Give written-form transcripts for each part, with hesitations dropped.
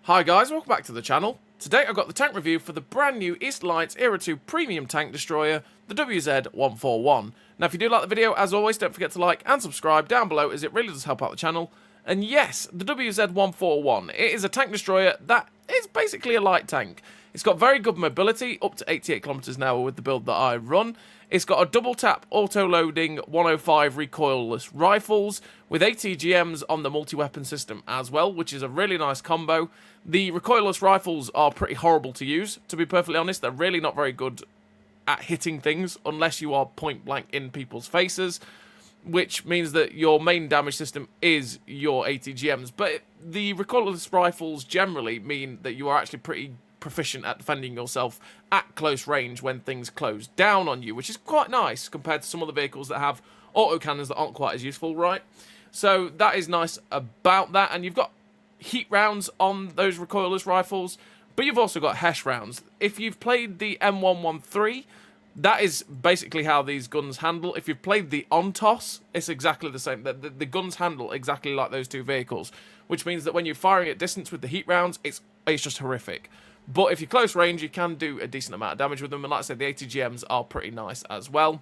Hi guys, welcome back to the channel. Today I've got the tank review for the brand new East Alliance Era 2 Premium Tank Destroyer, the WZ-141. Now if you do like the video, as always, don't forget to like and subscribe down below as it really does help out the channel. And yes, the WZ-141, it is a tank destroyer that is basically a light tank. It's got very good mobility, up to 88 kilometers an hour with the build that I run. It's got a double tap auto-loading 105 recoilless rifles with ATGMs on the multi-weapon system as well, which is a really nice combo. The recoilless rifles are pretty horrible to use, to be perfectly honest. They're really not very good at hitting things unless you are point blank in people's faces, which means that your main damage system is your ATGMs. But the recoilless rifles generally mean that you are actually pretty proficient at defending yourself at close range when things close down on you, which is quite nice compared to some other vehicles that have autocannons that aren't quite as useful, right? So that is nice about that, and you've got heat rounds on those recoilless rifles, but you've also got HESH rounds. If you've played the M113, that is basically how these guns handle. If you've played the ONTOS, it's exactly the same. The guns handle exactly like those two vehicles, which means that when you're firing at distance with the heat rounds, it's just horrific. But if you're close range, you can do a decent amount of damage with them. And like I said, the ATGMs are pretty nice as well.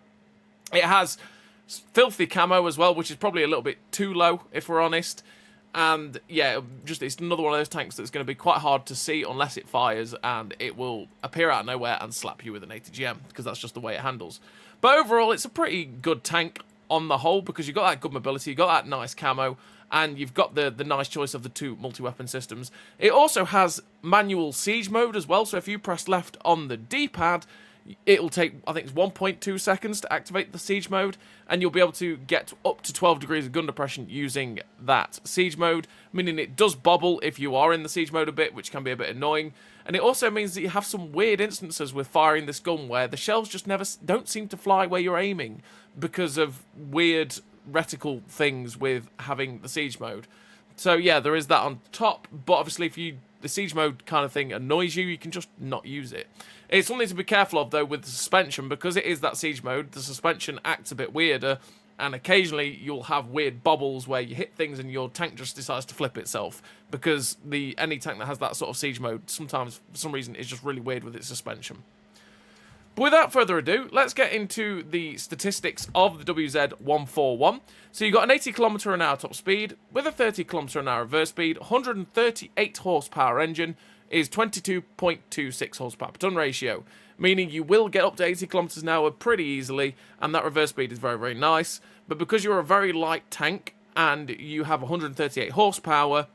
It has filthy camo as well, which is probably a little bit too low, if we're honest. And yeah, it's another one of those tanks that's going to be quite hard to see unless it fires, and it will appear out of nowhere and slap you with an ATGM, because that's just the way it handles. But overall, it's a pretty good tank on the whole, because you've got that good mobility, you've got that nice camo, and you've got the nice choice of the two multi-weapon systems. It also has manual siege mode as well, so if you press left on the D-pad, it'll take, I think it's 1.2 seconds to activate the siege mode, and you'll be able to get up to 12 degrees of gun depression using that siege mode, meaning it does bobble if you are in the siege mode a bit, which can be a bit annoying. And it also means that you have some weird instances with firing this gun where the shells just don't seem to fly where you're aiming because of weird reticle things with having the siege mode. So yeah, there is that on top, but obviously if the siege mode kind of thing annoys you, you can just not use it. It's something to be careful of though with the suspension, because it is that siege mode, the suspension acts a bit weirder, and occasionally you'll have weird bobbles where you hit things and your tank just decides to flip itself, because any tank that has that sort of siege mode sometimes for some reason is just really weird with its suspension. But without further ado, let's get into the statistics of the WZ-141. So you've got an 80 km/h top speed with a 30 km/h reverse speed, 138 horsepower engine, is 22.26 horsepower per ton ratio, meaning you will get up to 80 kilometers an hour pretty easily, and that reverse speed is very, very nice. But because you're a very light tank and you have 138 horsepower,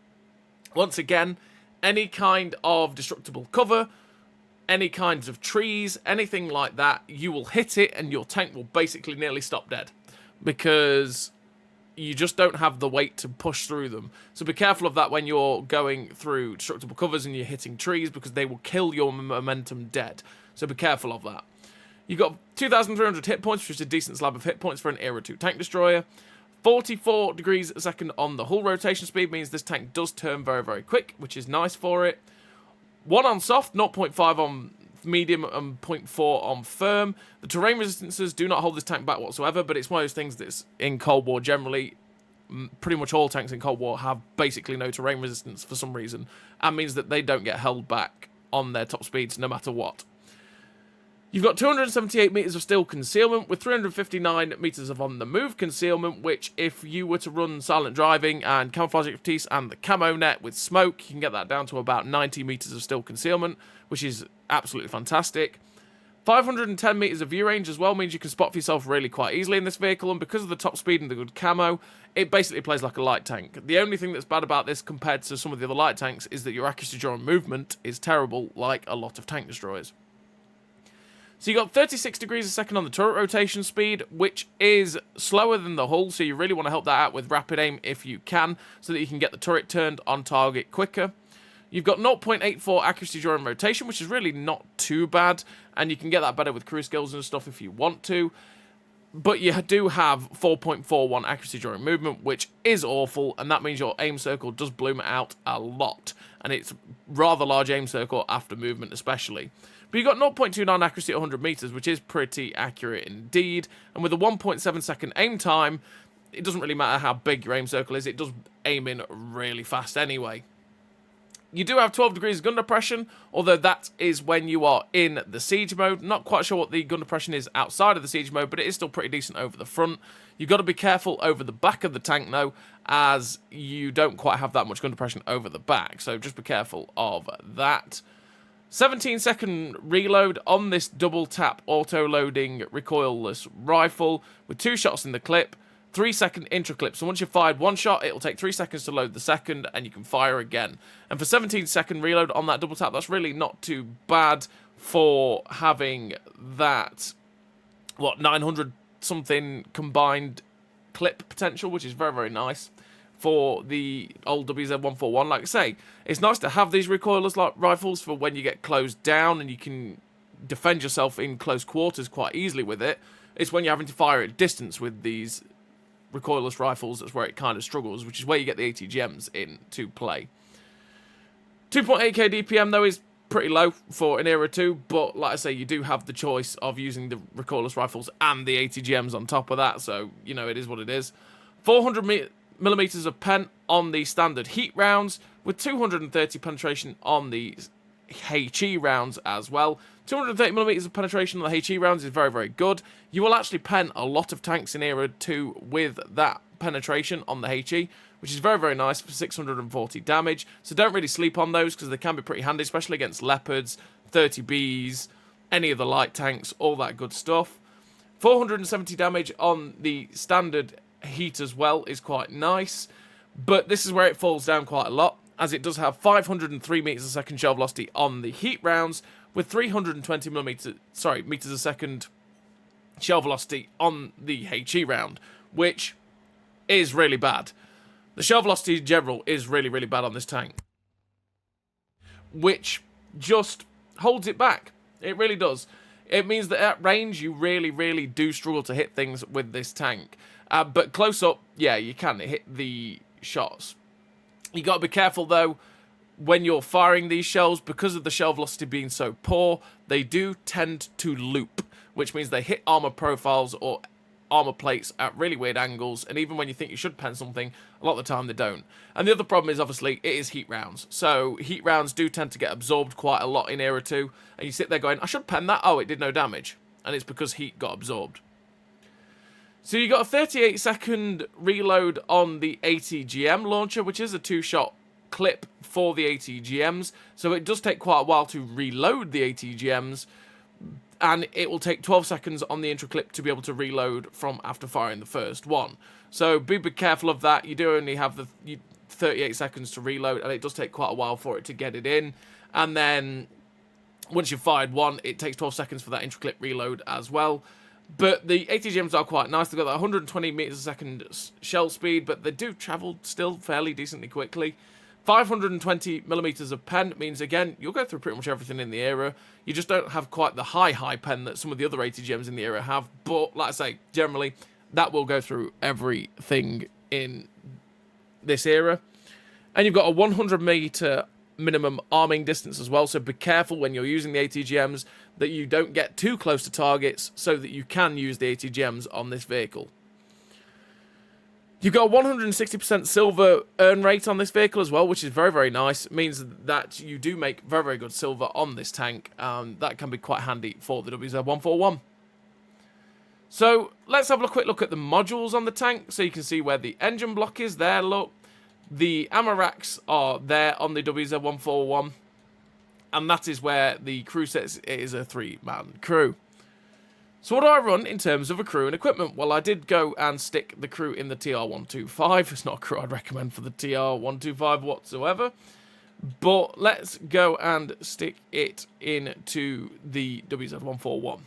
once again, any kind of destructible cover, any kinds of trees, anything like that, you will hit it and your tank will basically nearly stop dead, because you just don't have the weight to push through them. So be careful of that when you're going through destructible covers and you're hitting trees, because they will kill your momentum dead. So be careful of that. You've got 2,300 hit points, which is a decent slab of hit points for an Era 2 tank destroyer. 44 degrees a second on the hull rotation speed means this tank does turn very, very quick, which is nice for it. 1 on soft, 0.5 on medium, and 0.4 on firm. The terrain resistances do not hold this tank back whatsoever, but it's one of those things that's in Cold War generally. Pretty much all tanks in Cold War have basically no terrain resistance for some reason, and means that they don't get held back on their top speeds no matter what. You've got 278 meters of steel concealment with 359 meters of on-the-move concealment, which if you were to run silent driving and camouflage expertise and the camo net with smoke, you can get that down to about 90 meters of steel concealment, which is absolutely fantastic. 510 meters of view range as well means you can spot for yourself really quite easily in this vehicle, and because of the top speed and the good camo, it basically plays like a light tank. The only thing that's bad about this compared to some of the other light tanks is that your accuracy during movement is terrible, like a lot of tank destroyers. So you got 36 degrees a second on the turret rotation speed, which is slower than the hull, so you really want to help that out with rapid aim if you can, so that you can get the turret turned on target quicker. You've got 0.84 accuracy during rotation, which is really not too bad, and you can get that better with crew skills and stuff if you want to. But you do have 4.41 accuracy during movement, which is awful, and that means your aim circle does bloom out a lot, and it's rather large aim circle after movement especially. But you've got 0.29 accuracy at 100 meters, which is pretty accurate indeed, and with a 1.7 second aim time, it doesn't really matter how big your aim circle is, it does aim in really fast anyway. You do have 12 degrees of gun depression, although that is when you are in the siege mode. Not quite sure what the gun depression is outside of the siege mode, but it is still pretty decent over the front. You've got to be careful over the back of the tank, though, as you don't quite have that much gun depression over the back, so just be careful of that. 17-second reload on this double-tap auto-loading recoilless rifle with 2 shots in the clip. 3-second intra-clip. So once you've fired 1 shot, it'll take 3 seconds to load the second, and you can fire again. And for 17-second reload on that double tap, that's really not too bad for having that, 900-something combined clip potential, which is very, very nice for the old WZ-141. Like I say, it's nice to have these recoilless rifles for when you get closed down and you can defend yourself in close quarters quite easily with it. It's when you're having to fire at distance with these recoilless rifles that's where it kind of struggles, which is where you get the ATGMs into play. 2.8k DPM though is pretty low for an Era 2, but like I say, you do have the choice of using the recoilless rifles and the ATGMs on top of that, so you know it is what it is. 400mm of pen on the standard heat rounds, with 230 penetration on the HE rounds as well. 230mm of penetration on the HE rounds is very, very good. You will actually pen a lot of tanks in Era 2 with that penetration on the HE, which is very, very nice for 640 damage. So don't really sleep on those because they can be pretty handy, especially against Leopards, 30Bs, any of the light tanks, all that good stuff. 470 damage on the standard heat as well is quite nice, but this is where it falls down quite a lot, as it does have 503 meters a second shell velocity on the heat rounds, with 320 meters a second shell velocity on the HE round, which is really bad. The shell velocity in general is really, really bad on this tank, which just holds it back. It really does. It means that at range, you really, really do struggle to hit things with this tank. But close up, yeah, you can hit the shots. You got to be careful, though, when you're firing these shells, because of the shell velocity being so poor, they do tend to loop, which means they hit armor profiles or armor plates at really weird angles, and even when you think you should pen something, a lot of the time they don't. And the other problem is, obviously, it is heat rounds. So heat rounds do tend to get absorbed quite a lot in Era 2, and you sit there going, I should pen that, oh, it did no damage. And it's because heat got absorbed. So you got a 38-second reload on the ATGM launcher, which is a 2-shot clip for the ATGMs. So it does take quite a while to reload the ATGMs, and it will take 12 seconds on the intro clip to be able to reload from after firing the first one. So be careful of that. You do only have the 38 seconds to reload, and it does take quite a while for it to get it in. And then once you've fired one, it takes 12 seconds for that intro clip reload as well. But the ATGMs are quite nice. They've got that 120 meters a second shell speed, but they do travel still fairly decently quickly. 520 millimeters of pen means, again, you'll go through pretty much everything in the Era. You just don't have quite the high pen that some of the other ATGMs in the Era have. But, like I say, generally, that will go through everything in this Era. And you've got a 100 meter minimum arming distance as well, so be careful when you're using the ATGMs that you don't get too close to targets so that you can use the ATGMs on this vehicle. You've got a 160% silver earn rate on this vehicle as well, which is very, very nice. It means that you do make very, very good silver on this tank. That can be quite handy for the WZ-141. So let's have a quick look at the modules on the tank so you can see where the engine block is there. Look, the ammo racks are there on the WZ-141, and that is where the crew sits. It is a 3-man crew. So what do I run in terms of a crew and equipment? Well, I did go and stick the crew in the TR-125. It's not a crew I'd recommend for the TR-125 whatsoever. But let's go and stick it into the WZ-141.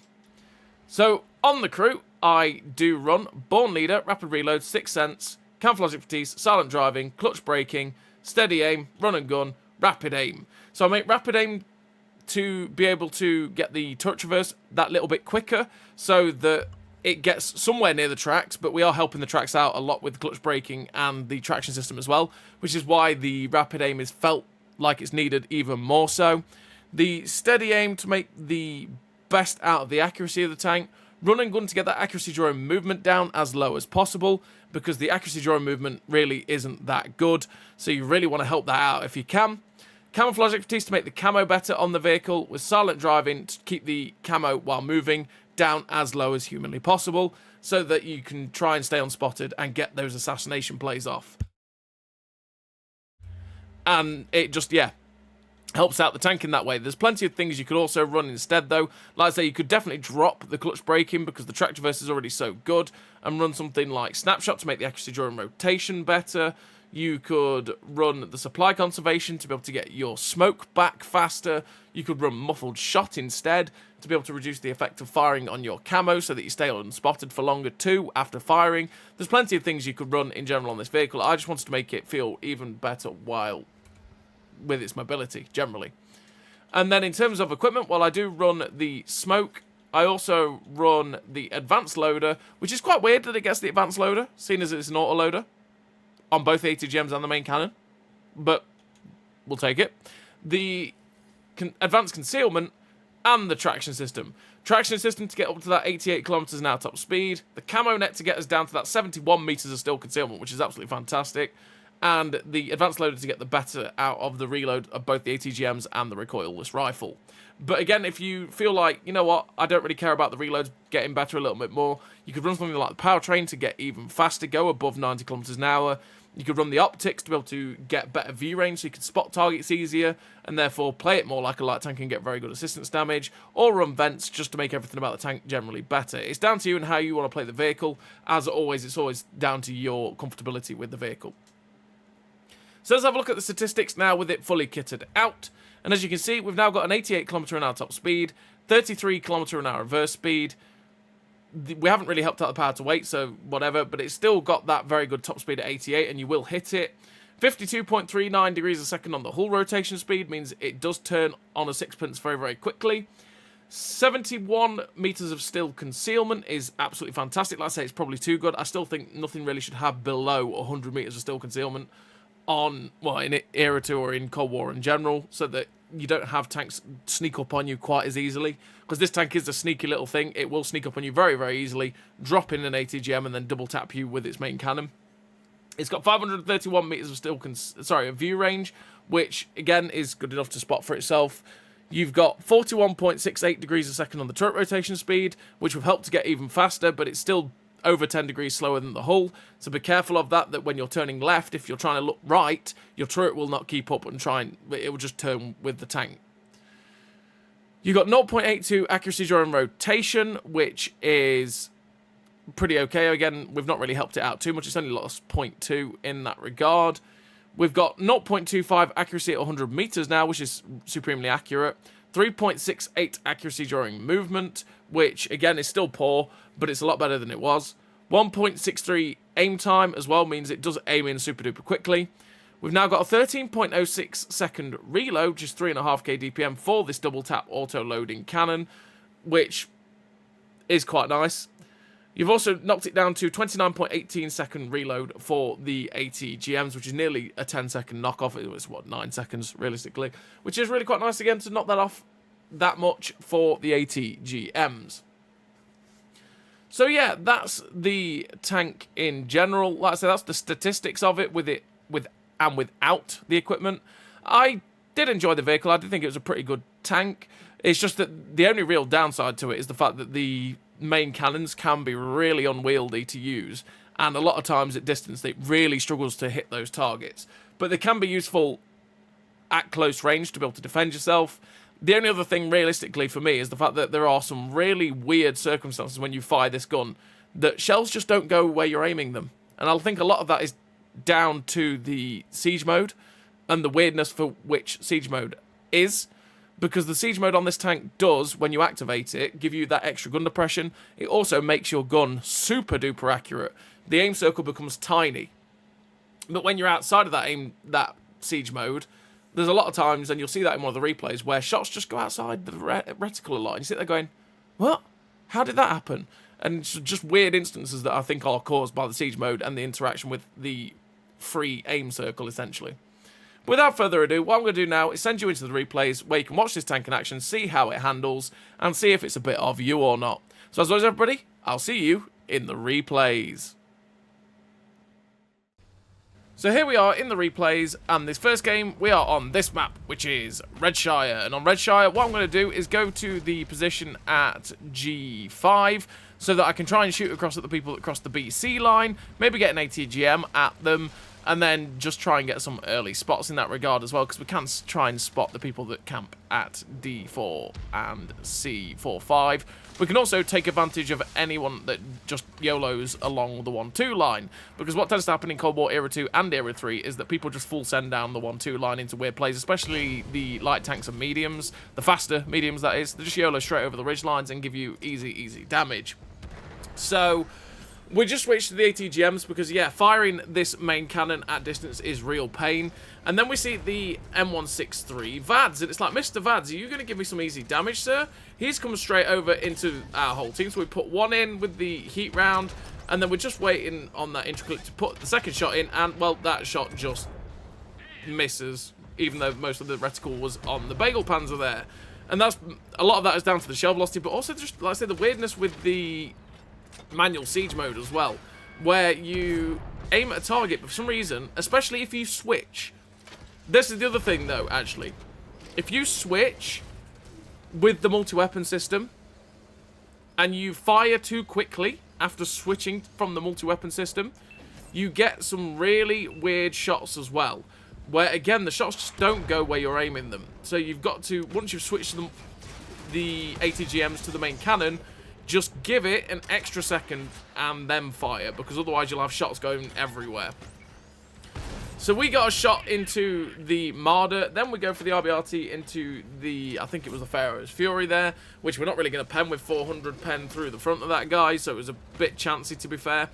So on the crew, I do run Born Leader, Rapid Reload, 6 Sense, Camouflage Expertise, Silent Driving, Clutch Braking, Steady Aim, Run and Gun, Rapid Aim. So I make Rapid Aim to be able to get the turret traverse that little bit quicker so that it gets somewhere near the tracks, but we are helping the tracks out a lot with clutch braking and the traction system as well, which is why the Rapid Aim is felt like it's needed even more so. The Steady Aim to make the best out of the accuracy of the tank. Run and Gun to get that accuracy during movement down as low as possible, because the accuracy during movement really isn't that good, so you really want to help that out if you can. Camouflage expertise to make the camo better on the vehicle, with silent driving to keep the camo while moving down as low as humanly possible, so that you can try and stay unspotted and get those assassination plays off. And it just, yeah, helps out the tank in that way. There's plenty of things you could also run instead, though. Like I say, you could definitely drop the clutch braking because the track traverse is already so good, and run something like snapshot to make the accuracy during rotation better. You could run the supply conservation to be able to get your smoke back faster. You could run muffled shot instead to be able to reduce the effect of firing on your camo so that you stay unspotted for longer too after firing. There's plenty of things you could run in general on this vehicle. I just wanted to make it feel even better while with its mobility generally. And then in terms of equipment, while I do run the smoke, I also run the advanced loader, which is quite weird that it gets the advanced loader, seeing as it's an auto loader on both the ATGMs and the main cannon, but we'll take it. The advanced concealment and the traction system. Traction system to get up to that 88 kilometers an hour top speed. The camo net to get us down to that 71 meters of still concealment, which is absolutely fantastic. And the advanced loader to get the better out of the reload of both the ATGMs and the recoilless rifle. But again, if you feel like, you know what, I don't really care about the reloads getting better a little bit more, you could run something like the powertrain to get even faster, go above 90 kilometers an hour. You could run the optics to be able to get better view range so you could spot targets easier and therefore play it more like a light tank and get very good assistance damage, or run vents just to make everything about the tank generally better. It's down to you and how you want to play the vehicle. As always, it's always down to your comfortability with the vehicle. So let's have a look at the statistics now with it fully kitted out. And as you can see, we've now got an 88 km an hour top speed, 33 km an hour reverse speed. We haven't really helped out the power to weight, so whatever, but it's still got that very good top speed at 88, and you will hit it. 52.39 degrees a second on the hull rotation speed means it does turn on a sixpence very, very quickly. 71 meters of still concealment is absolutely fantastic. Like I say, it's probably too good. I still think nothing really should have below 100 meters of still concealment on, well, in Era 2 or in Cold War in general, so that you don't have tanks sneak up on you quite as easily, because this tank is a sneaky little thing. It will sneak up on you very, very easily, drop in an ATGM and then double tap you with its main cannon. It's got 531 meters of still of view range, which again is good enough to spot for itself. You've got 41.68 degrees a second on the turret rotation speed, which will help to get even faster, but it's still over 10 degrees slower than the hull, so be careful of that when you're turning left. If you're trying to look right, your turret will not keep up and it will just turn with the tank. You got 0.82 accuracy during rotation, which is pretty okay. Again, we've not really helped it out too much. It's only lost 0.2 in that regard. We've got 0.25 accuracy at 100 meters now, which is supremely accurate. 3.68 accuracy during movement, which again is still poor, but it's a lot better than it was. 1.63 aim time as well means it does aim in super duper quickly. We've now got a 13.06 second reload, just 3.5k DPM for this double tap auto loading cannon, which is quite nice. You've also knocked it down to 29.18 second reload for the ATGMs, which is nearly a 10-second knockoff. It was, what, 9 seconds, realistically, which is really quite nice, again, to knock that off that much for the ATGMs. So, yeah, that's the tank in general. Like I said, that's the statistics of it, with and without the equipment. I did enjoy the vehicle. I did think it was a pretty good tank. It's just that the only real downside to it is the fact that the main cannons can be really unwieldy to use, and a lot of times at distance it really struggles to hit those targets, but they can be useful at close range to be able to defend yourself. The only other thing realistically for me is the fact that there are some really weird circumstances when you fire this gun that shells just don't go where you're aiming them, and I think a lot of that is down to the siege mode and the weirdness for which siege mode is. Because the siege mode on this tank does, when you activate it, give you that extra gun depression. It also makes your gun super duper accurate. The aim circle becomes tiny. But when you're outside of that siege mode, there's a lot of times, and you'll see that in one of the replays, where shots just go outside the reticle a lot. And you sit there going, what? How did that happen? And it's just weird instances that I think are caused by the siege mode and the interaction with the free aim circle, essentially. Without further ado, what I'm going to do now is send you into the replays where you can watch this tank in action, see how it handles, and see if it's a bit of you or not. So as always, everybody, I'll see you in the replays. So here we are in the replays, and this first game, we are on this map, which is Redshire. And on Redshire, what I'm going to do is go to the position at G5, so that I can try and shoot across at the people that cross the BC line, maybe get an ATGM at them, and then just try and get some early spots in that regard as well, because we can try and spot the people that camp at D4 and C45. We can also take advantage of anyone that just YOLOs along the 1-2 line, because what tends to happen in Cold War Era 2 and Era 3 is that people just full send down the 1-2 line into weird plays, especially the light tanks and mediums, the faster mediums that is. They just YOLO straight over the ridge lines and give you easy damage. So we just switched to the ATGMs because, yeah, firing this main cannon at distance is real pain. And then we see the M163 Vads, and it's like, Mr. Vads, are you going to give me some easy damage, sir? He's come straight over into our whole team, so we put one in with the heat round, and then we're just waiting on that interclick to put the second shot in, and, well, that shot just misses, even though most of the reticle was on the Bagel Panzer there. And that's, a lot of that is down to the shell velocity, but also just, like I said, the weirdness with the manual siege mode as well, where you aim at a target, but for some reason, especially if you switch, this is the other thing though, actually, if you switch with the multi-weapon system and you fire too quickly after switching from the multi-weapon system, you get some really weird shots as well, where again the shots just don't go where you're aiming them. So you've got to, once you've switched the ATGMs to the main cannon, just give it an extra second and then fire, because otherwise you'll have shots going everywhere. So we got a shot into the Marder, then we go for the RBRT into the, I think it was the Pharaoh's Fury there, which we're not really going to pen with 400 pen through the front of that guy, so it was a bit chancy to be fair.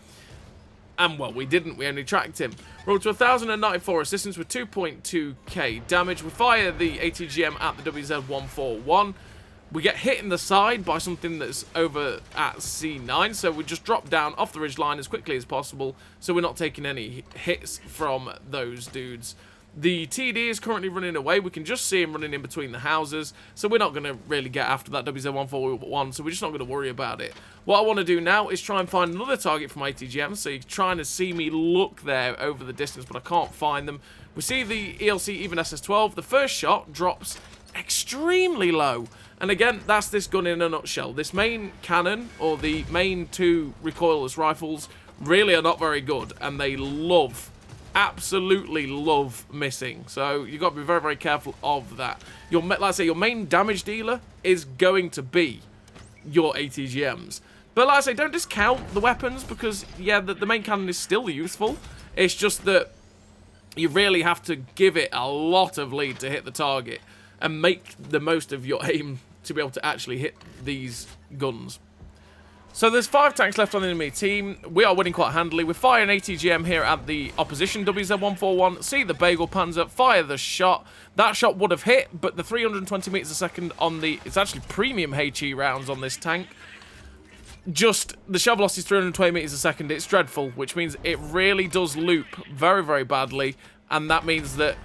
And, well, we didn't. We only tracked him. We're up to 1,094 assistance with 2.2k damage. We fire the ATGM at the WZ-141. We get hit in the side by something that's over at C9, so we just drop down off the ridge line as quickly as possible, so we're not taking any hits from those dudes. The TD is currently running away. We can just see him running in between the houses, so we're not going to really get after that WZ-141, so we're just not going to worry about it. What I want to do now is try and find another target from ATGM, so you're trying to see me look there over the distance, but I can't find them. We see the ELC even SS-12. The first shot drops extremely low. And again, that's this gun in a nutshell. This main cannon, or the main two recoilless rifles, really are not very good. And they love, absolutely love missing. So you've got to be very careful of that. Like I say, your main damage dealer is going to be your ATGMs. But like I say, don't discount the weapons, because, yeah, the main cannon is still useful. It's just that you really have to give it a lot of lead to hit the target and make the most of your aim to be able to actually hit these guns. So there's 5 tanks left on the enemy team. We are winning quite handily. We're firing ATGM here at the opposition WZ-141. See the Bagel Panzer, fire the shot. That shot would have hit, but the 320 meters a second on the, it's actually premium HE rounds on this tank. Just, the shell velocity is 320 meters a second. It's dreadful, which means it really does loop very badly, and that means that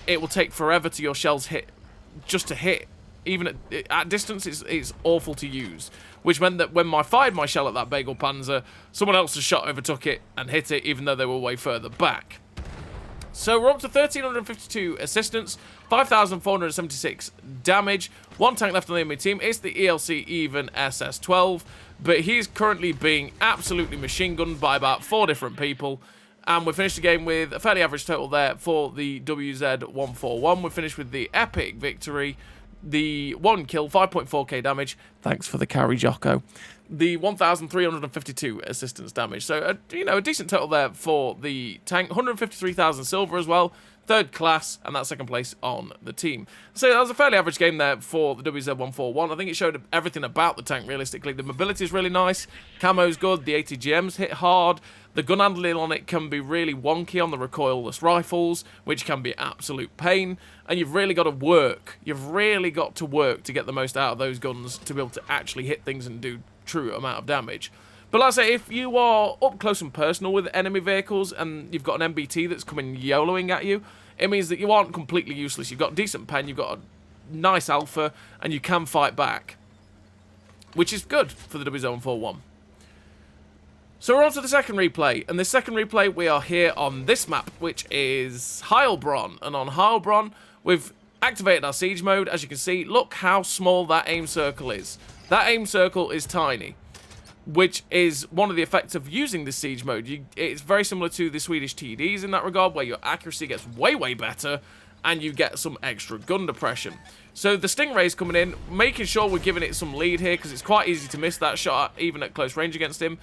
it will take forever to your shells hit, just to hit. Even at distance, it's awful to use. Which meant that when I fired my shell at that Bagel Panzer, someone else's shot overtook it and hit it, even though they were way further back. So we're up to 1,352 assistance, 5,476 damage. 1 tank left on the enemy team. It's the ELC even SS-12, but he's currently being absolutely machine gunned by about 4 different people. And we finished the game with a fairly average total there for the WZ-141. We finished with the epic victory. The 1 kill, 5.4k damage. Thanks for the carry, Jocko. The 1,352 assistance damage. So, a decent total there for the tank. 153,000 silver as well. 3rd class, and that's 2nd place on the team. So that was a fairly average game there for the WZ-141. I think it showed everything about the tank, realistically. The mobility is really nice. Camo's good. The ATGMs hit hard. The gun handling on it can be really wonky on the recoilless rifles, which can be absolute pain. And you've really got to work. You've really got to work to get the most out of those guns to be able to actually hit things and do true amount of damage. But like I say, if you are up close and personal with enemy vehicles and you've got an MBT that's coming YOLOing at you, it means that you aren't completely useless. You've got decent pen, you've got a nice alpha, and you can fight back. Which is good for the WZ-141. So we're on to the second replay, and the second replay we are here on this map, which is Heilbronn, and on Heilbronn we've activated our siege mode. As you can see, look how small that aim circle is. That aim circle is tiny, which is one of the effects of using this siege mode. It's very similar to the Swedish TDs in that regard, where your accuracy gets way, way better, and you get some extra gun depression. So the Stingray's coming in, making sure we're giving it some lead here, because it's quite easy to miss that shot, even at close range against him.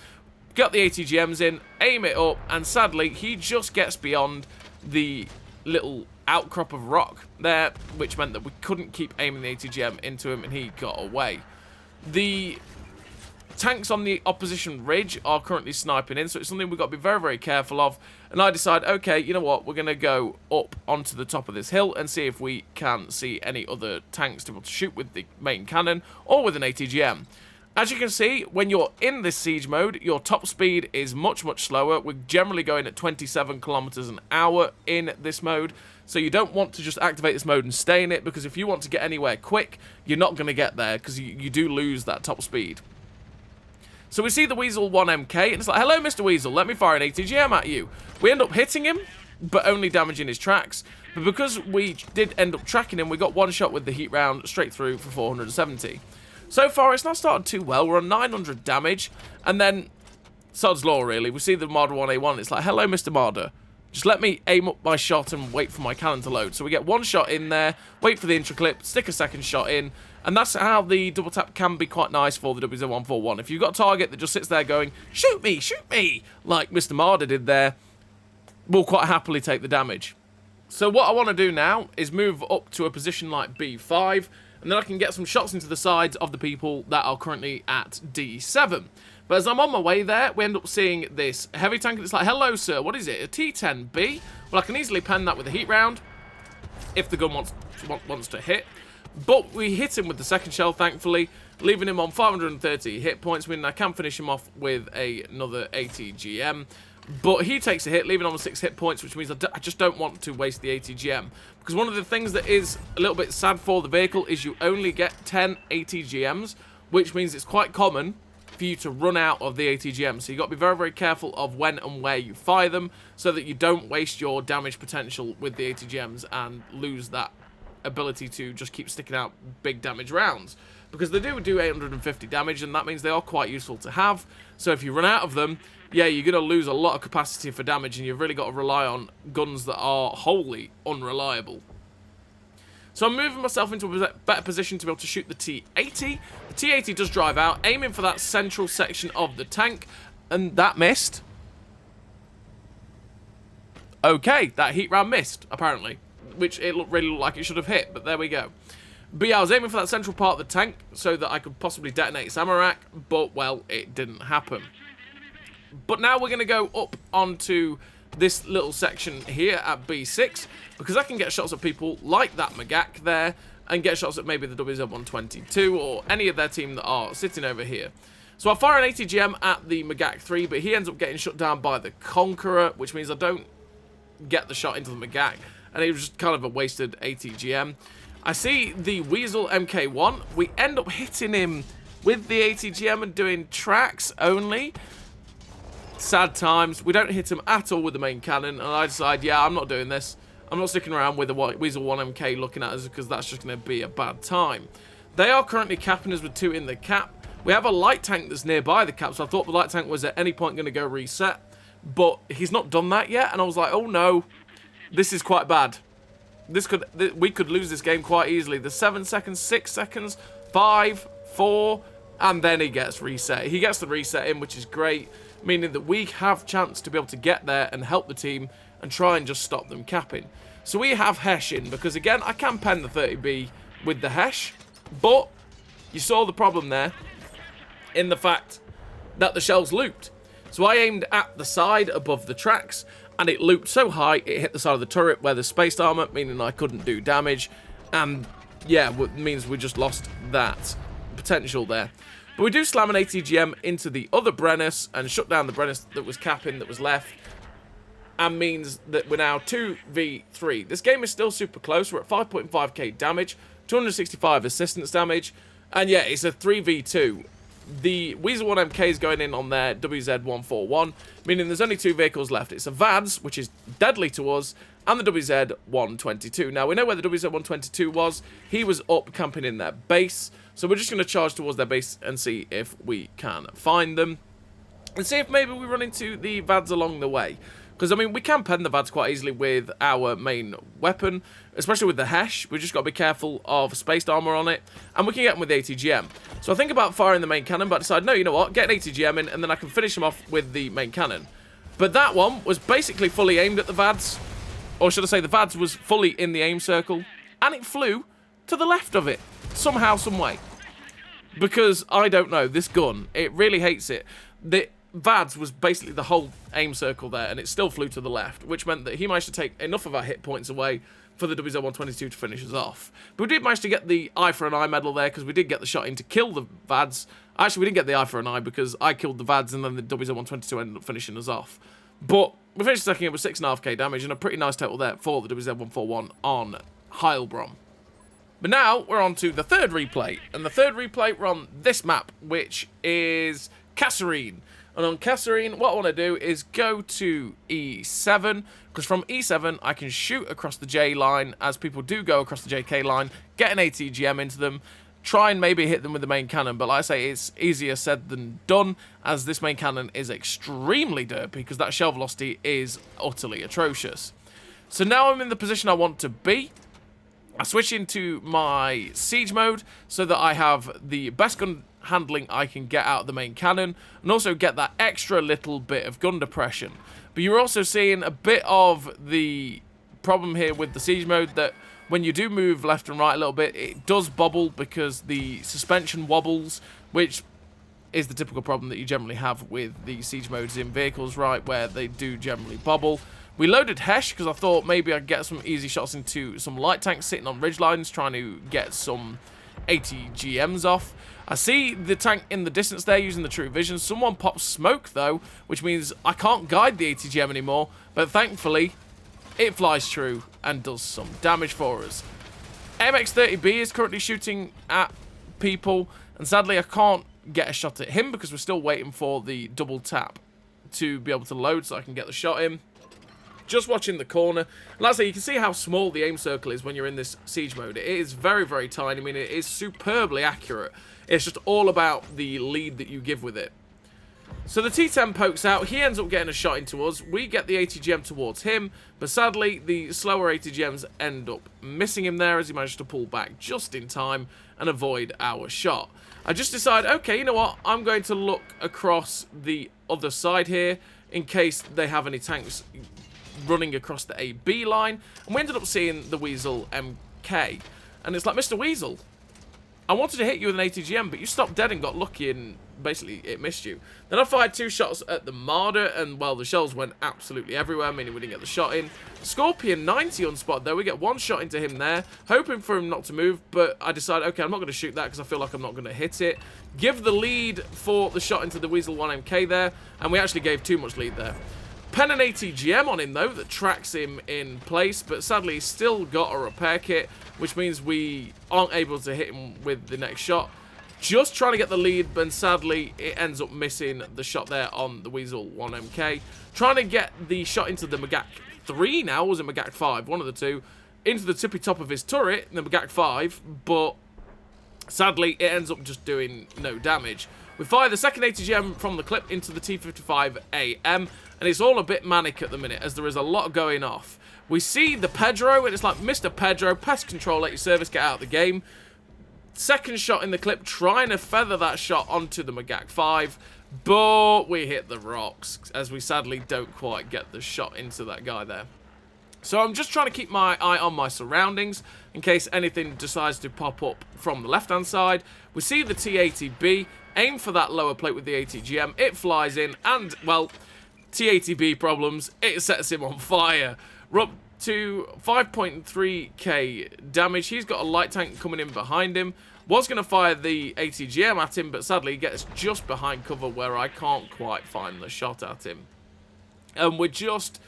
Got the ATGMs in, aim it up, and sadly, he just gets beyond the little outcrop of rock there, which meant that we couldn't keep aiming the ATGM into him, and he got away. The tanks on the opposition ridge are currently sniping in, so it's something we've got to be very, very careful of. And I decide, okay, you know what, we're going to go up onto the top of this hill and see if we can see any other tanks to be able to shoot with the main cannon or with an ATGM. As you can see, when you're in this siege mode, your top speed is much, much slower. We're generally going at 27 kilometers an hour in this mode. So you don't want to just activate this mode and stay in it, because if you want to get anywhere quick, you're not going to get there, because you do lose that top speed. So we see the WZ-1MK, and it's like, hello, Mr. Weasel, let me fire an ATGM at you. We end up hitting him, but only damaging his tracks. But because we did end up tracking him, we got one shot with the heat round straight through for 470. So far, it's not started too well. We're on 900 damage, and then, sod's law, really. We see the Marder 1A1, it's like, hello, Mr. Marder. Just let me aim up my shot and wait for my cannon to load. So we get one shot in there, wait for the intra-clip, stick a second shot in, and that's how the double tap can be quite nice for the WZ-141. If you've got a target that just sits there going, shoot me, like Mr. Marder did there, we'll quite happily take the damage. So what I want to do now is move up to a position like B5, and then I can get some shots into the sides of the people that are currently at D7. But as I'm on my way there, we end up seeing this heavy tank, and it's like, hello, sir, what is it, a T10B? Well, I can easily pen that with a heat round, if the gun wants to hit. But we hit him with the second shell, thankfully, leaving him on 530 hit points, meaning I can finish him off with another ATGM. But he takes a hit, leaving on 6 hit points, which means I just don't want to waste the ATGM. Because one of the things that is a little bit sad for the vehicle is you only get 10 ATGMs, which means it's quite common for you to run out of the ATGM. So you've got to be very, very careful of when and where you fire them, so that you don't waste your damage potential with the ATGMs and lose that ability to just keep sticking out big damage rounds. Because they do 850 damage, and that means they are quite useful to have. So if you run out of them, yeah, you're going to lose a lot of capacity for damage, and you've really got to rely on guns that are wholly unreliable. So I'm moving myself into a better position to be able to shoot the T80. The T80 does drive out, aiming for that central section of the tank, and that missed. Okay, that heat round missed, apparently, which it really looked like it should have hit, but there we go. But yeah, I was aiming for that central part of the tank so that I could possibly detonate its ammo rack, but, well, it didn't happen. But now we're going to go up onto this little section here at B6, because I can get shots at people like that Magak there, and get shots at maybe the WZ-122 or any of their team that are sitting over here. So I fire an ATGM at the Magak 3, but he ends up getting shut down by the Conqueror, which means I don't get the shot into the Magak, and it was just kind of a wasted ATGM. I see the Weasel MK1. We end up hitting him with the ATGM and doing tracks only. Sad times. We don't hit him at all with the main cannon, and I decide, yeah, I'm not doing this. I'm not sticking around with the Weasel 1MK looking at us, because that's just going to be a bad time. They are currently capping us with 2 in the cap. We have a light tank that's nearby the cap, so I thought the light tank was at any point going to go reset, but he's not done that yet, and I was like, oh no, this is quite bad. We could lose this game quite easily. The 7 seconds, 6 seconds, 5, 4, and then he gets reset. He gets the reset in, which is great, meaning that we have chance to be able to get there and help the team and try and just stop them capping. So we have Hesh in, because again, I can pen the 30B with the Hesh, but you saw the problem there in the fact that the shells looped. So I aimed at the side above the tracks, and it looped so high, it hit the side of the turret where there's spaced armor, meaning I couldn't do damage, and yeah, it means we just lost that potential there. But we do slam an ATGM into the other Brennus and shut down the Brennus that was capping that was left, and means that we're now 2v3. This game is still super close. We're at 5.5k damage, 265 assistance damage, and yeah, it's a 3v2. the WZ-1MK is going in on their WZ-141, meaning there's only 2 vehicles left. It's a VADS, which is deadly to us, and the WZ-122. Now, we know where the WZ-122 was. He was up camping in their base, so we're just going to charge towards their base and see if we can find them. And see if maybe we run into the VADS along the way. Because, I mean, we can pen the VADS quite easily with our main weapon, especially with the Hesh. We've just got to be careful of spaced armor on it, and we can get them with the ATGM. So I think about firing the main cannon, but I decided, no, you know what, get an ATGM in, and then I can finish them off with the main cannon. But that one was basically fully aimed at the VADS, or should I say the VADS was fully in the aim circle, and it flew to the left of it, somehow, some way. Because, I don't know, this gun, it really hates it. The VADS was basically the whole aim circle there, and it still flew to the left, which meant that he managed to take enough of our hit points away for the WZ-122 to finish us off. But we did manage to get the eye for an eye medal there, because we did get the shot in to kill the VADS. Actually, we didn't get the eye for an eye, because I killed the VADS, and then the WZ-122 ended up finishing us off. But we finished second with 6.5k damage, and a pretty nice total there for the WZ-141 on Heilbronn. But now, we're on to the third replay, and the third replay, we're on this map, which is Kasserine. And on Kasserine, what I want to do is go to E7, because from E7, I can shoot across the J line, as people do go across the JK line, get an ATGM into them, try and maybe hit them with the main cannon, but like I say, it's easier said than done, as this main cannon is extremely derpy, because that shell velocity is utterly atrocious. So now I'm in the position I want to be. I switch into my siege mode so that I have the best gun handling I can get out of the main cannon, and also get that extra little bit of gun depression. But you're also seeing a bit of the problem here with the siege mode, that when you do move left and right a little bit, it does bobble because the suspension wobbles, which is the typical problem that you generally have with the siege modes in vehicles, right, where they do generally bobble. We loaded Hesh because I thought maybe I'd get some easy shots into some light tanks sitting on ridge lines, trying to get some ATGMs off. I see the tank in the distance there using the true vision. Someone pops smoke though, which means I can't guide the ATGM anymore, but thankfully it flies true and does some damage for us. MX-30B is currently shooting at people, and sadly I can't get a shot at him because we're still waiting for the double tap to be able to load so I can get the shot in. Just watching the corner. And like I say, you can see how small the aim circle is when you're in this siege mode. It is very, very tiny. I mean, it is superbly accurate. It's just all about the lead that you give with it. So the T-10 pokes out. He ends up getting a shot into us. We get the ATGM towards him. But sadly, the slower ATGMs end up missing him there as he managed to pull back just in time and avoid our shot. I just decide, okay, you know what? I'm going to look across the other side here in case they have any tanks running across the AB line, and we ended up seeing the Weasel MK, and it's like, Mr. Weasel, I wanted to hit you with an ATGM, but you stopped dead and got lucky, and basically it missed you. Then I fired 2 shots at the Marder, and well, the shells went absolutely everywhere, meaning we didn't get the shot in. Scorpion 90 unspotted though, we get 1 shot into him there, hoping for him not to move, but I decided, okay, I'm not going to shoot that because I feel like I'm not going to hit it. Give the lead for the shot into the Weasel 1MK there, and we actually gave too much lead there. Pen an ATGM on him though that tracks him in place, but sadly he's still got a repair kit, which means we aren't able to hit him with the next shot. Just trying to get the lead, but sadly it ends up missing the shot there on the Weasel 1MK. Trying to get the shot into the Magak 3 now, or was it Magak 5? One of the two. Into the tippy top of his turret, the Magak 5, but sadly it ends up just doing no damage. We fire the second ATGM from the clip into the T-55AM, and it's all a bit manic at the minute, as there is a lot going off. We see the Pedro, and it's like, Mr. Pedro, pest control at your service, get out of the game. Second shot in the clip, trying to feather that shot onto the Magak 5, but we hit the rocks, as we sadly don't quite get the shot into that guy there. So I'm just trying to keep my eye on my surroundings in case anything decides to pop up from the left-hand side. We see the T-80B, aim for that lower plate with the ATGM, it flies in, and, well, T-80B problems, it sets him on fire. We're up to 5.3k damage. He's got a light tank coming in behind him. Was going to fire the ATGM at him, but sadly he gets just behind cover where I can't quite find the shot at him. And we're just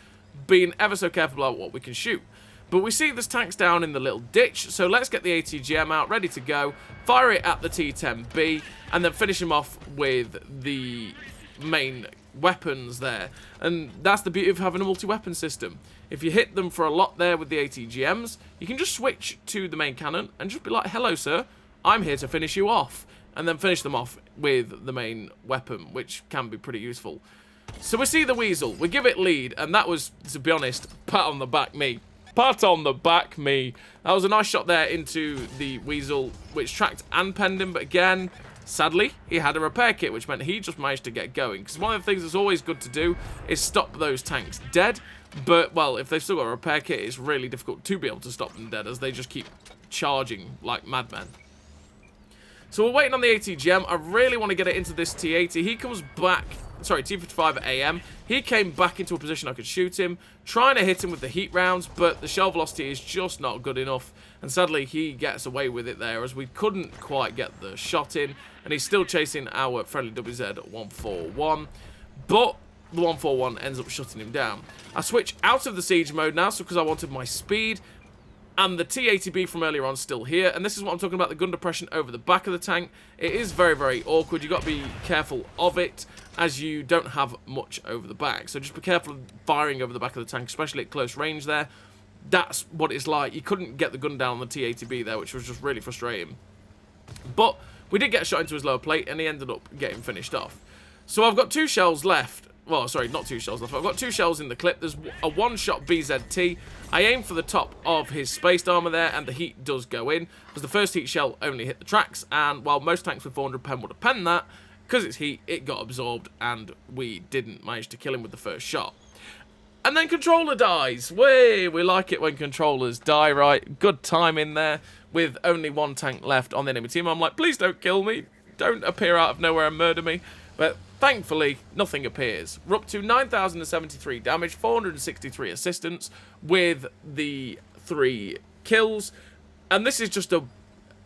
being ever so careful about what we can shoot. But we see there's tanks down in the little ditch, so let's get the ATGM out, ready to go, fire it at the T-10B, and then finish him off with the main weapons there. And that's the beauty of having a multi-weapon system. If you hit them for a lot there with the ATGMs, you can just switch to the main cannon and just be like, hello sir, I'm here to finish you off. And then finish them off with the main weapon, which can be pretty useful. So we see the Weasel, we give it lead, and that was, to be honest, pat on the back me. Pat on the back me. That was a nice shot there into the Weasel, which tracked and penned him, but again, sadly, he had a repair kit, which meant he just managed to get going. Because one of the things that's always good to do is stop those tanks dead. But, well, if they've still got a repair kit, it's really difficult to be able to stop them dead, as they just keep charging like madmen. So we're waiting on the ATGM. I really want to get it into this T80. He comes back, sorry, T55 AM. He came back into a position I could shoot him, trying to hit him with the heat rounds, but the shell velocity is just not good enough. And sadly, he gets away with it there, as we couldn't quite get the shot in. And he's still chasing our friendly WZ-141. But the 141 ends up shutting him down. I switch out of the siege mode now, so because I wanted my speed. And the T-80B from earlier on is still here. And this is what I'm talking about, the gun depression over the back of the tank. It is very, very awkward. You've got to be careful of it, as you don't have much over the back. So just be careful of firing over the back of the tank, especially at close range there. That's what it's like. You couldn't get the gun down on the T-80B there, which was just really frustrating. But we did get a shot into his lower plate, and he ended up getting finished off. So I've got 2 shells left. Well, sorry, not 2 shells left. I've got 2 shells in the clip. There's a one-shot BZT. I aim for the top of his spaced armor there, and the heat does go in, because the first heat shell only hit the tracks, and while most tanks with 400 pen would have penned that, because it's heat, it got absorbed, and we didn't manage to kill him with the first shot. And then controller dies. We like it when controllers die, right? Good time in there, with only 1 tank left on the enemy team. I'm like, please don't kill me. Don't appear out of nowhere and murder me. But thankfully, nothing appears. We're up to 9,073 damage, 463 assistance with the 3 kills. And this is just a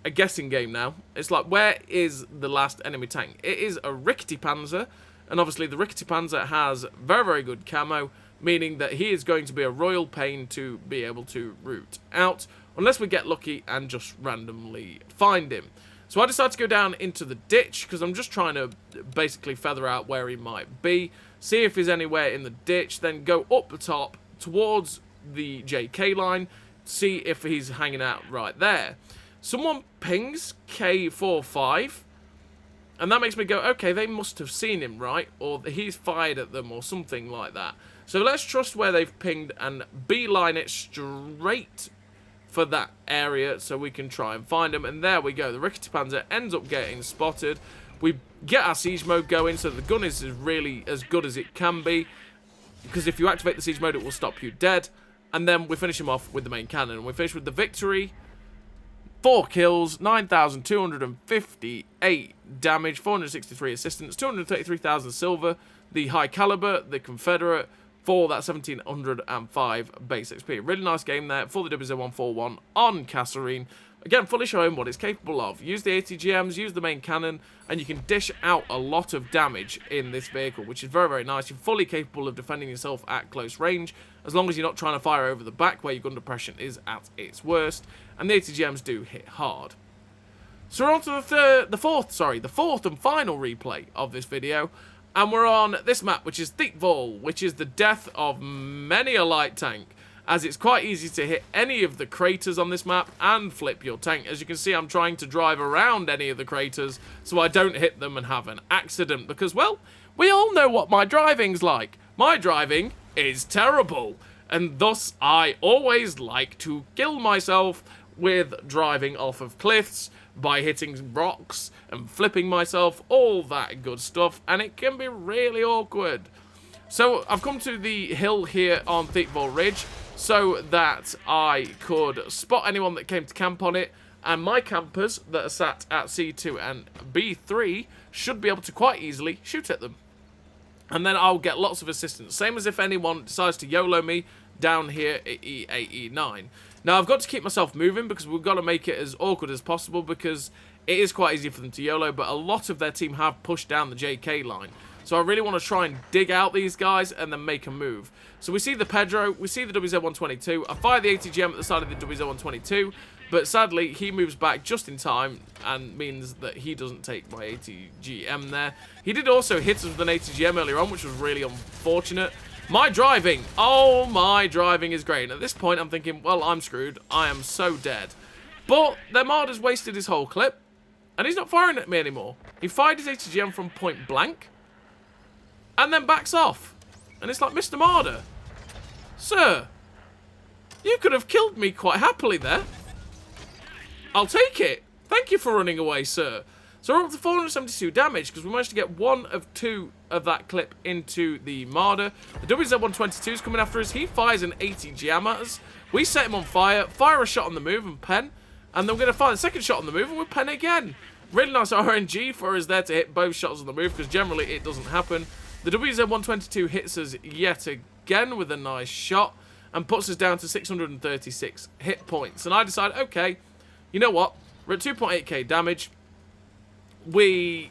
guessing game now. It's like, where is the last enemy tank? It is a rickety panzer. And obviously, the rickety panzer has very, very good camo, meaning that he is going to be a royal pain to be able to root out, unless we get lucky and just randomly find him. So I decided to go down into the ditch, because I'm just trying to basically feather out where he might be, see if he's anywhere in the ditch, then go up the top towards the JK line, see if he's hanging out right there. Someone pings K45, and that makes me go, okay, they must have seen him, right? Or he's fired at them or something like that. So let's trust where they've pinged and beeline it straight for that area so we can try and find them. And there we go. The rickety panzer ends up getting spotted. We get our siege mode going, so the gun is really as good as it can be, because if you activate the siege mode, it will stop you dead. And then we finish him off with the main cannon. And we finish with the victory. 4 kills, 9,258 damage, 463 assistance, 233,000 silver, the high caliber, the Confederate, for that 1,705 base XP. Really nice game there for the WZ-141 on Kasserine. Again, fully showing what it's capable of. Use the ATGMs, use the main cannon, and you can dish out a lot of damage in this vehicle, which is very, very nice. You're fully capable of defending yourself at close range, as long as you're not trying to fire over the back where your gun depression is at its worst, and the ATGMs do hit hard. So we're on to the fourth and final replay of this video, and we're on this map, which is Thankyou, which is the death of many a light tank, as it's quite easy to hit any of the craters on this map and flip your tank. As you can see, I'm trying to drive around any of the craters so I don't hit them and have an accident, because, well, we all know what my driving's like. My driving is terrible, and thus I always like to kill myself with driving off of cliffs, by hitting rocks and flipping myself, all that good stuff, and it can be really awkward. So I've come to the hill here on Thankyou Ridge so that I could spot anyone that came to camp on it, and my campers that are sat at C2 and B3 should be able to quite easily shoot at them. And then I'll get lots of assistance, same as if anyone decides to YOLO me down here at E8, E9. Now, I've got to keep myself moving because we've got to make it as awkward as possible, because it is quite easy for them to YOLO, but a lot of their team have pushed down the JK line. So I really want to try and dig out these guys and then make a move. So we see the Pedro, we see the WZ-122. I fire the ATGM at the side of the WZ-122, but sadly he moves back just in time and means that he doesn't take my ATGM there. He did also hit us with an ATGM earlier on, which was really unfortunate. My driving, oh my driving is great. And at this point I'm thinking, well, I'm screwed. I am so dead. But their Marder's wasted his whole clip, and he's not firing at me anymore. He fired his ATGM from point blank, and then backs off. And it's like, Mr. Marder, sir, you could have killed me quite happily there. I'll take it. Thank you for running away, sir. So we're up to 472 damage because we managed to get 1 of 2 of that clip into the Marder. The WZ-122 is coming after us. He fires an ATGM at us. We set him on fire, fire a shot on the move and pen, and then we're going to fire the second shot on the move and we'll pen again. Really nice RNG for us there to hit both shots on the move because generally it doesn't happen. The WZ-122 hits us yet again with a nice shot and puts us down to 636 hit points. And I decide, okay, you know what? We're at 2.8k damage. We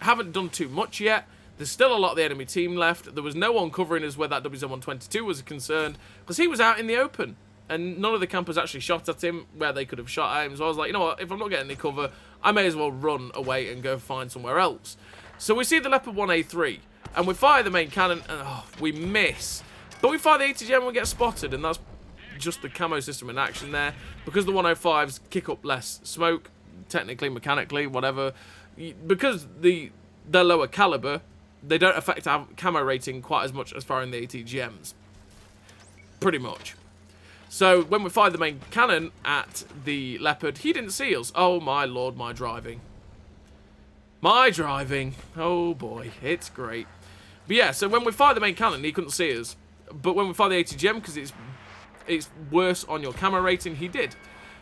haven't done too much yet. There's still a lot of the enemy team left. There was no one covering us where that WZ-122 was concerned because he was out in the open. And none of the campers actually shot at him where they could have shot at him. So I was like, you know what? If I'm not getting any cover, I may as well run away and go find somewhere else. So we see the Leopard 1A3. And we fire the main cannon, and we miss. But we fire the ATGM and we get spotted, and that's just the camo system in action there. Because the 105s kick up less smoke, technically, mechanically, whatever. Because they're lower caliber, they don't affect our camo rating quite as much as firing the ATGMs. Pretty much. So when we fired the main cannon at the Leopard, he didn't see us. Oh my lord, my driving. My driving. Oh boy, it's great. But yeah, so when we fire the main cannon, he couldn't see us. But when we fire the ATGM, because it's worse on your camo rating, he did.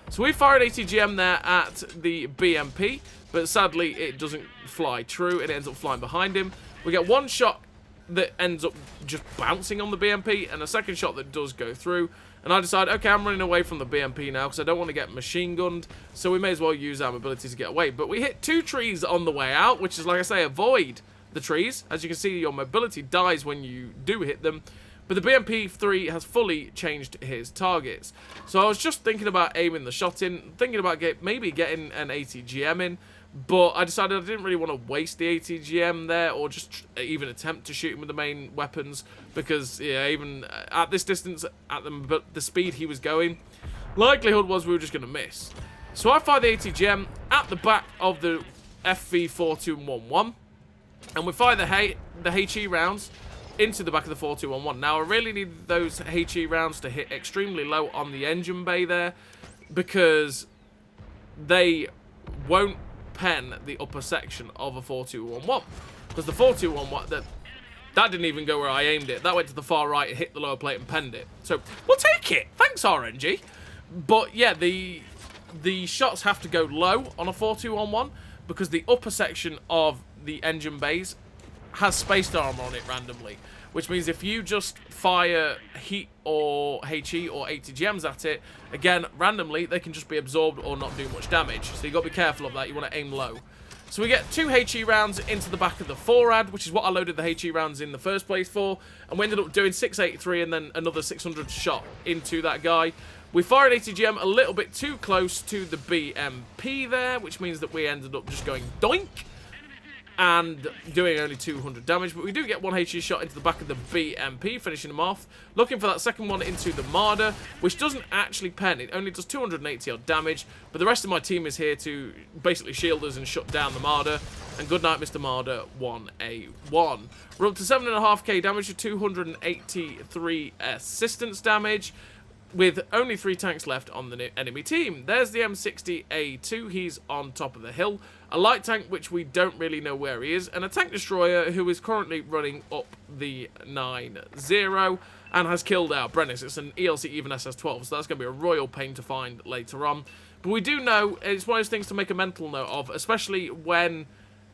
So we fired ATGM there at the BMP, but sadly it doesn't fly true, and it ends up flying behind him. We get one shot that ends up just bouncing on the BMP, and a second shot that does go through. And I decide, okay, I'm running away from the BMP now because I don't want to get machine gunned, so we may as well use our mobility to get away. But we hit 2 trees on the way out, which is, like I say, avoid the trees. As you can see, your mobility dies when you do hit them. But the BMP-3 has fully changed his targets. So I was just thinking about aiming the shot in, thinking about maybe getting an ATGM in, but I decided I didn't really want to waste the ATGM there or just even attempt to shoot him with the main weapons because, yeah, even at this distance, at the speed he was going, likelihood was we were just going to miss. So I fired the ATGM at the back of the FV-4211, and we fire the HE rounds into the back of the 4211. Now, I really need those HE rounds to hit extremely low on the engine bay there because they won't pen the upper section of a 4211. Because the 4211, that didn't even go where I aimed it. That went to the far right, it hit the lower plate and penned it. So, we'll take it. Thanks, RNG. But, yeah, the shots have to go low on a 4211 because the upper section of the engine bays has spaced armor on it randomly, which means if you just fire heat or HE or ATGMs at it, again, randomly, they can just be absorbed or not do much damage. So you've got to be careful of that. You want to aim low. So we get 2 HE rounds into the back of the 4AD, which is what I loaded the HE rounds in the first place for, and we ended up doing 683 and then another 600 shot into that guy. We fired ATGM a little bit too close to the BMP there, which means that we ended up just going doink and doing only 200 damage, but we do get 1 HE shot into the back of the BMP, finishing him off. Looking for that second one into the Marder, which doesn't actually pen. It only does 280 odd damage, but the rest of my team is here to basically shield us and shut down the Marder. And good night, Mr. Marder 1A1. We're up to 7.5k damage with 283 assistance damage, with only 3 tanks left on the enemy team. There's the M60A2, he's on top of the hill. A light tank, which we don't really know where he is, and a tank destroyer who is currently running up the 9-0 and has killed our Brennis. It's an ELC even SS-12, so that's going to be a royal pain to find later on. But we do know it's one of those things to make a mental note of, especially when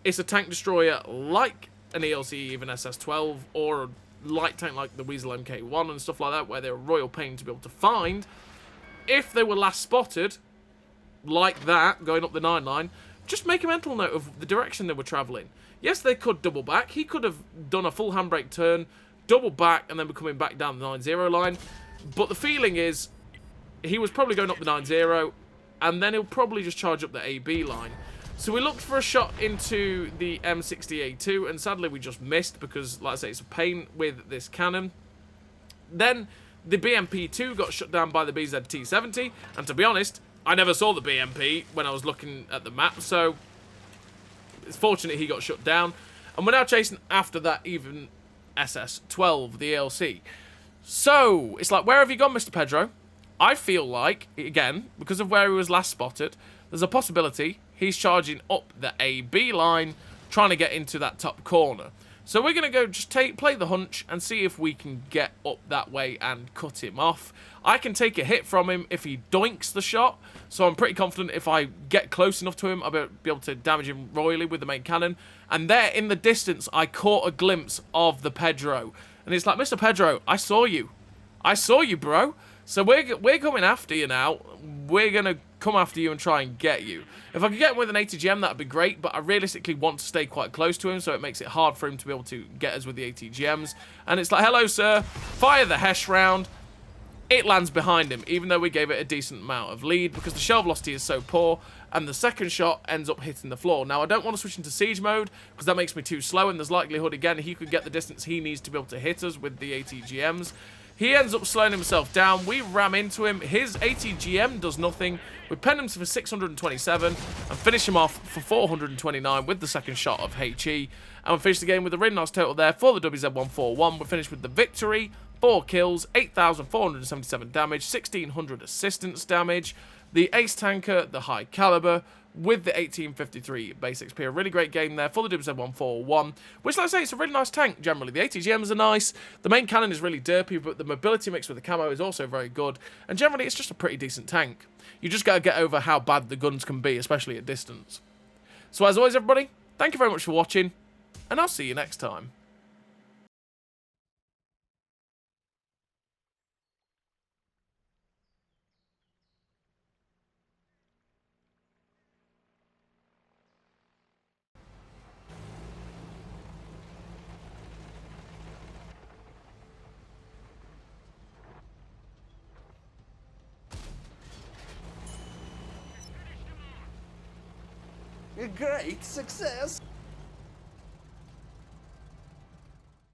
it's a tank destroyer like an ELC even SS-12 or a light tank like the Weasel MK1 and stuff like that, where they're a royal pain to be able to find. If they were last spotted like that, going up the 9 line, just make a mental note of the direction they were travelling. Yes, they could double back. He could have done a full handbrake turn, double back, and then be coming back down the 9-0 line. But the feeling is he was probably going up the 9-0, and then he'll probably just charge up the AB line. So we looked for a shot into the M60A2, and sadly we just missed because, like I say, it's a pain with this cannon. Then the BMP2 got shut down by the WZ-T70, and to be honest, I never saw the BMP when I was looking at the map, so it's fortunate he got shut down. And we're now chasing after that even SS-12, the ALC. So, it's like, where have you gone, Mr. Pedro? I feel like, again, because of where he was last spotted, there's a possibility he's charging up the AB line, trying to get into that top corner. So we're going to go just play the hunch and see if we can get up that way and cut him off. I can take a hit from him if he doinks the shot, so I'm pretty confident if I get close enough to him, I'll be able to damage him royally with the main cannon. And there, in the distance, I caught a glimpse of the Pedro. And it's like, Mr. Pedro, I saw you. I saw you, bro. So we're coming after you now. We're going to come after you and try and get you. If I could get him with an ATGM, that would be great, but I realistically want to stay quite close to him, so it makes it hard for him to be able to get us with the ATGMs. And it's like, hello, sir. Fire the Hesh round. It lands behind him, even though we gave it a decent amount of lead, because the shell velocity is so poor, and the second shot ends up hitting the floor. Now, I don't want to switch into siege mode, because that makes me too slow, and there's likelihood, again, he could get the distance he needs to be able to hit us with the ATGMs. He ends up slowing himself down. We ram into him. His ATGM does nothing. We pen him for 627 and finish him off for 429 with the second shot of HE. And we finish the game with a really nice total there for the WZ-141. We finished with the victory, 4 kills, 8,477 damage, 1,600 assistance damage. The ace tanker, the high caliber, with the 1853 base XP. A really great game there for the WZ-141, which, like I say, it's a really nice tank generally. The ATGMs are nice, the main cannon is really derpy, but the mobility mix with the camo is also very good, and generally it's just a pretty decent tank. You just gotta get over how bad the guns can be, especially at distance. So as always, everybody, thank you very much for watching, and I'll see you next time. A great success!